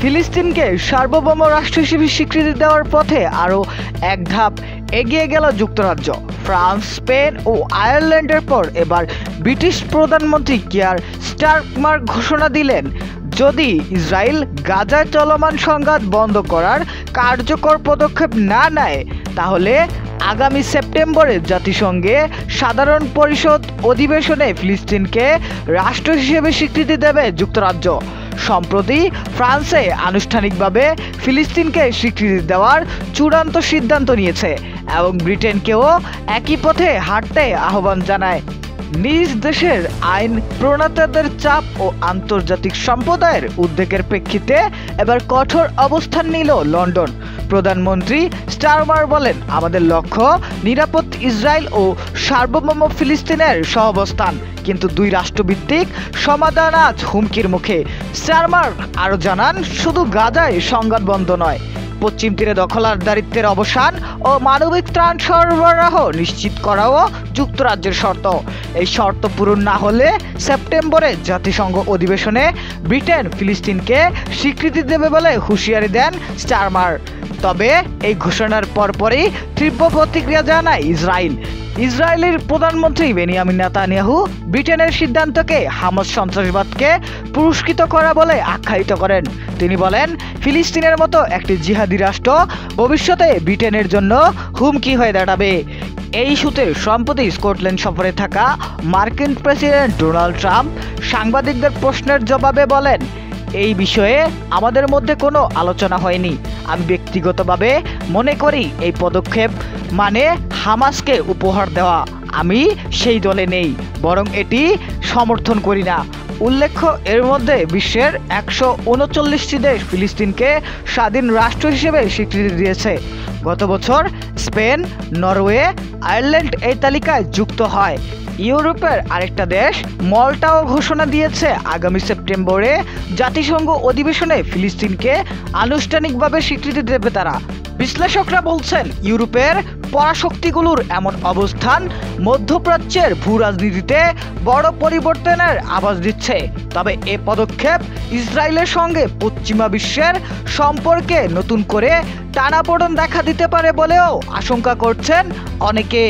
ফিলিস্তিনকে সার্বভৌম রাষ্ট্র হিসেবে স্বীকৃতি দেওয়ার পথে আরও এক ধাপ এগিয়ে গেল যুক্তরাজ্য। ফ্রান্স, স্পেন ও আয়ারল্যান্ডের পর এবার ব্রিটিশ প্রধানমন্ত্রী কিয়ার স্টারমার ঘোষণা দিলেন, যদি ইসরায়েল গাজায় চলমান সংঘাত বন্ধ করার কার্যকর পদক্ষেপ না নেয় তাহলে আগামী সেপ্টেম্বরে জাতিসংঘে সাধারণ পরিষদ অধিবেশনে ফিলিস্তিনকে রাষ্ট্র হিসেবে স্বীকৃতি দেবে যুক্তরাজ্য। সম্প্রতি ফ্রান্সে আনুষ্ঠানিকভাবে ফিলিস্তিনকে স্বীকৃতি দেওয়ার চূড়ান্ত সিদ্ধান্ত নিয়েছে এবং ব্রিটেনকেও একই পথে হাঁটতে আহ্বান জানায়। নিজ দেশের আইন প্রণেতাদের চাপ ও আন্তর্জাতিক সম্প্রদায়ের উদ্বেগের প্রেক্ষিতে এবার কঠোর অবস্থান নিল লন্ডন। প্রধানমন্ত্রী স্টারমার বলেন, আমাদের লক্ষ্য নিরাপদ ইসরায়েল ও সার্বভৌম ফিলিস্তিনের সহাবস্থান, কিন্তু দুই রাষ্ট্রভিত্তিক সমাধান আজ হুমকির মুখে। স্টারমার আরও জানান, শুধু গাজায় সংঘাত বন্ধ নয়, পশ্চিম তীরে দখলদারিত্বের অবসান ও মানবিক ত্রাণ সরবরাহ নিশ্চিত করাও যুক্তরাজ্যের শর্ত। এই শর্ত পূরণ না হলে সেপ্টেম্বরে জাতিসংঘ অধিবেশনে ব্রিটেন ফিলিস্তিনকে স্বীকৃতি দেবে বলে হুঁশিয়ারি দেন স্টারমার। তবে এই ঘোষণার পরপরই তীব্র প্রতিক্রিয়া জানায় ইসরায়েল। ইসরায়েলের প্রধানমন্ত্রী বেনিয়ামিন নেতানিয়াহু ব্রিটেনের সিদ্ধান্তকে হামাস সন্ত্রাসবাদকে পুরস্কৃত করা বলে আখ্যায়িত করেন। তিনি বলেন, ফিলিস্তিনের মতো একটি জিহাদি রাষ্ট্র ভবিষ্যতে ব্রিটেনের জন্য হুমকি হয়ে দাঁড়াবে। এই ইস্যুতে সম্প্রতি স্কটল্যান্ড সফরে থাকা মার্কিন প্রেসিডেন্ট ডোনাল্ড ট্রাম্প সাংবাদিকদের প্রশ্নের জবাবে বলেন, এই বিষয়ে আমাদের মধ্যে কোনো আলোচনা হয়নি। আমি ব্যক্তিগতভাবে মনে করি এই পদক্ষেপ মানে হামাসকে উপহার দেওয়া। আমি সেই দলে নেই, বরং এটি সমর্থন করি না। উল্লেখ্য, এর মধ্যে বিশ্বের 139টি দেশ ফিলিস্তিনকে স্বাধীন রাষ্ট্র হিসেবে স্বীকৃতি দিয়েছে। গত বছর স্পেন, নরওয়ে, আয়ারল্যান্ড এই তালিকায় যুক্ত হয়। ইউরোপের আরেকটা দেশ মল্টাও ঘোষণা দিয়েছে আগামী সেপ্টেম্বরে জাতিসংঘ অধিবেশনে ফিলিস্তিনকে আনুষ্ঠানিকভাবে স্বীকৃতি দেবে তারা। বিশ্লেষকরা বলছেন, ইউরোপের পরাশক্তিগুলোর এমন অবস্থান মধ্যপ্রাচ্যের ভূ রাজনীতিতে বড় পরিবর্তনের আভাস দিচ্ছে। তবে এ পদক্ষেপ ইসরায়েলের সঙ্গে পশ্চিমা বিশ্বের সম্পর্কে নতুন করে টানাপোড়েন দেখা দিতে পারে বলেও আশঙ্কা করছেন অনেকে।